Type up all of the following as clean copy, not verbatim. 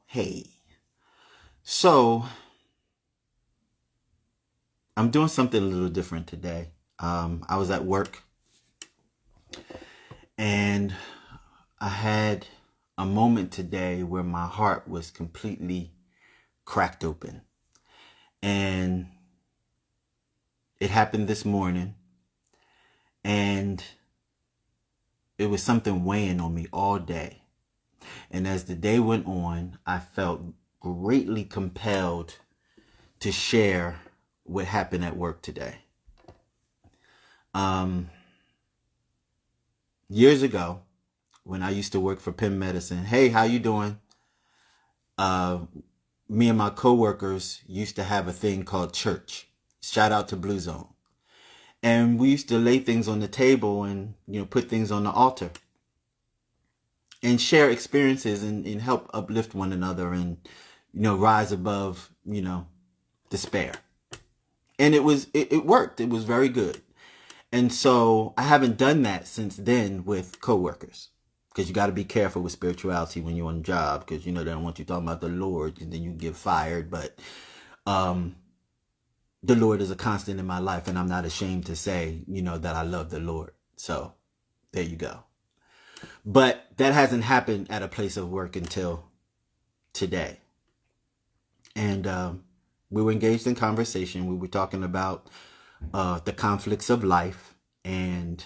Hey, so I'm doing something a little different today. I was at work and I had a moment today where my heart was completely cracked open. And it happened this morning, and it was something weighing on me all day. And as the day went on, I felt greatly compelled to share what happened at work today. Um, Years ago, when I used to work for Penn Medicine, hey, how you doing? Uh, Me and my coworkers used to have a thing called church. Shout out to Blue Zone. And we used to lay things on the table and, put things on the altar and share experiences and help uplift one another and, rise above, despair. And it worked. It was very good. And so I haven't done that since then with coworkers, because you got to be careful with spirituality when you're on the job, because they don't want you talking about the Lord and then you get fired. But um, the Lord is a constant in my life, and I'm not ashamed to say, that I love the Lord. So there you go. But that hasn't happened at a place of work until today. And we were engaged in conversation. We were talking about the conflicts of life, and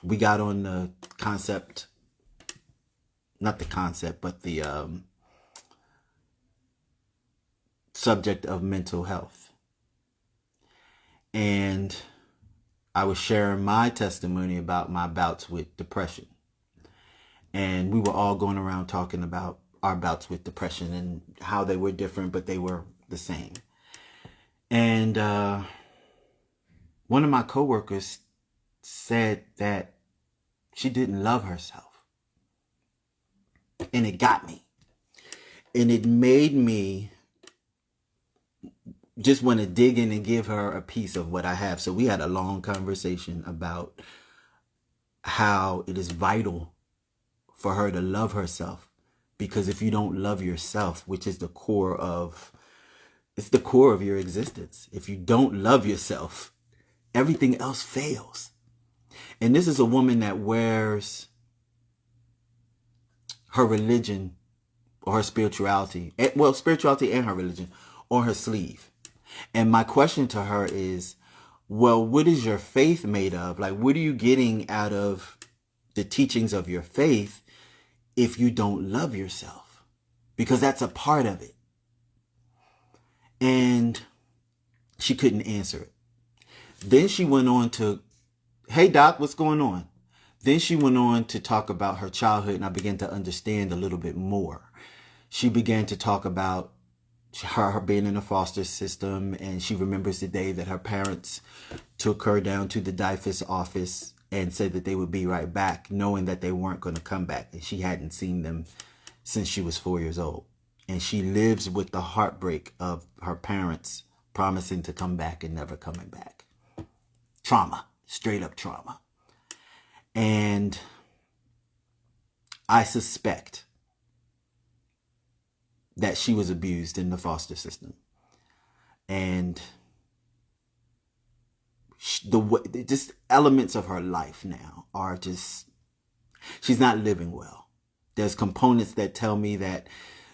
we got on the concept, not the concept, but the subject of mental health. And I was sharing my testimony about my bouts with depression. And we were all going around talking about our bouts with depression and how they were different, but they were the same. And one of my coworkers said that she didn't love herself. And it got me. And it made me just want to dig in and give her a piece of what I have. So we had a long conversation about how it is vital for her to love herself. Because if you don't love yourself, which is the core of your existence. If you don't love yourself, everything else fails. And this is a woman that wears her religion or her spirituality, spirituality and her religion, on her sleeve. And my question to her is, well, what is your faith made of? Like, what are you getting out of the teachings of your faith if you don't love yourself? Because that's a part of it. And she couldn't answer it. Then she went on to, hey, Doc, what's going on? Then she went on to talk about her childhood, and I began to understand a little bit more. She began to talk about her being in a foster system, and she remembers the day that her parents took her down to the DIFUS office and said that they would be right back, knowing that they weren't going to come back, and she hadn't seen them since she was 4 years old. And she lives with the heartbreak of her parents promising to come back and never coming back. Trauma, straight up trauma. And I suspect that she was abused in the foster system. And just elements of her life now are just, she's not living well. There's components that tell me that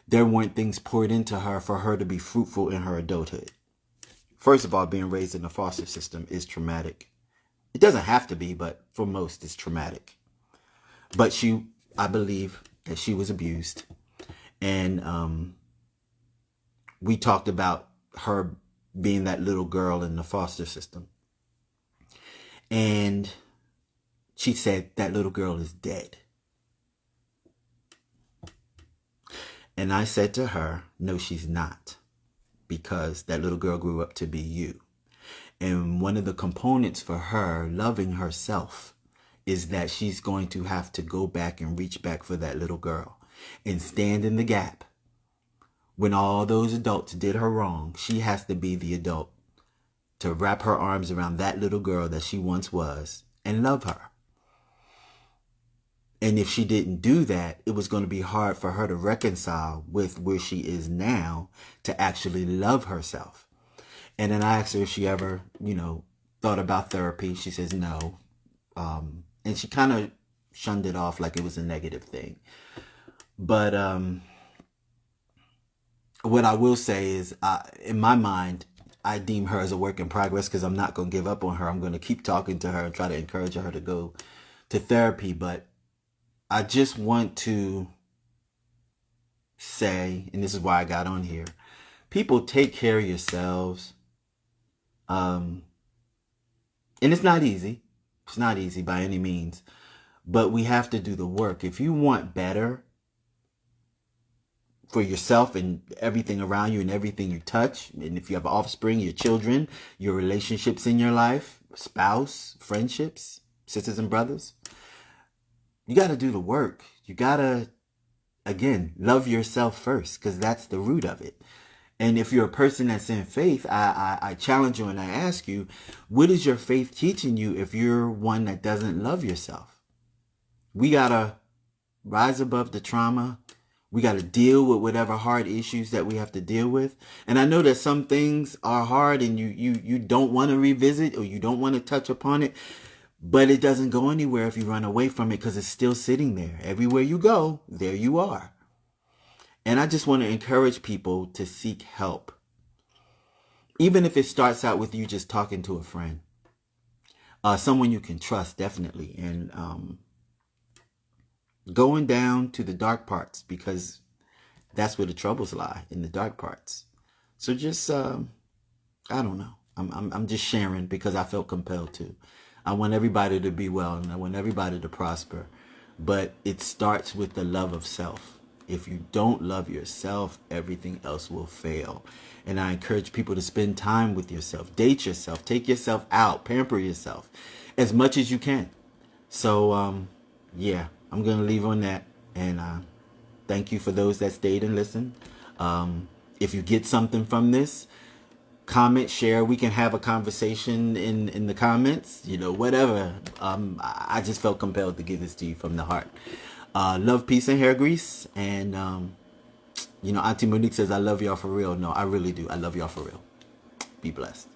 there weren't things poured into her for her to be fruitful in her adulthood. First of all, being raised in the foster system is traumatic. It doesn't have to be, but for most it's traumatic. But I believe that she was abused. And we talked about her being that little girl in the foster system. And she said that little girl is dead. And I said to her, no, she's not. Because that little girl grew up to be you. And one of the components for her loving herself is that she's going to have to go back and reach back for that little girl and stand in the gap. When all those adults did her wrong, she has to be the adult to wrap her arms around that little girl that she once was and love her. And if she didn't do that, it was going to be hard for her to reconcile with where she is now to actually love herself. And then I asked her if she ever, thought about therapy. She says no. And she kind of shunned it off like it was a negative thing. But what I will say is, in my mind, I deem her as a work in progress because I'm not going to give up on her. I'm going to keep talking to her and try to encourage her to go to therapy. But I just want to say, and this is why I got on here, people, take care of yourselves. And it's not easy. It's not easy by any means. But we have to do the work. If you want better for yourself and everything around you and everything you touch, and if you have offspring, your children, your relationships in your life, spouse, friendships, sisters and brothers, you got to do the work. You got to, again, love yourself first, because that's the root of it. And if you're a person that's in faith, I challenge you and I ask you, what is your faith teaching you if you're one that doesn't love yourself? We got to rise above the trauma. We got to deal with whatever hard issues that we have to deal with. And I know that some things are hard and you don't want to revisit or you don't want to touch upon it, but it doesn't go anywhere if you run away from it because it's still sitting there. Everywhere you go, there you are. And I just want to encourage people to seek help. Even if it starts out with you just talking to a friend. Someone you can trust, definitely. And going down to the dark parts, because that's where the troubles lie, in the dark parts. So just, I don't know. I'm just sharing because I felt compelled to. I want everybody to be well and I want everybody to prosper. But it starts with the love of self. If you don't love yourself, everything else will fail. And I encourage people to spend time with yourself, date yourself, take yourself out, pamper yourself as much as you can. So, yeah, I'm going to leave on that. And thank you for those that stayed and listened. If you get something from this, comment, share. We can have a conversation in the comments, whatever. I just felt compelled to give this to you from the heart. Love, peace, and hair grease. And, Auntie Monique says, I love y'all for real. No, I really do. I love y'all for real. Be blessed.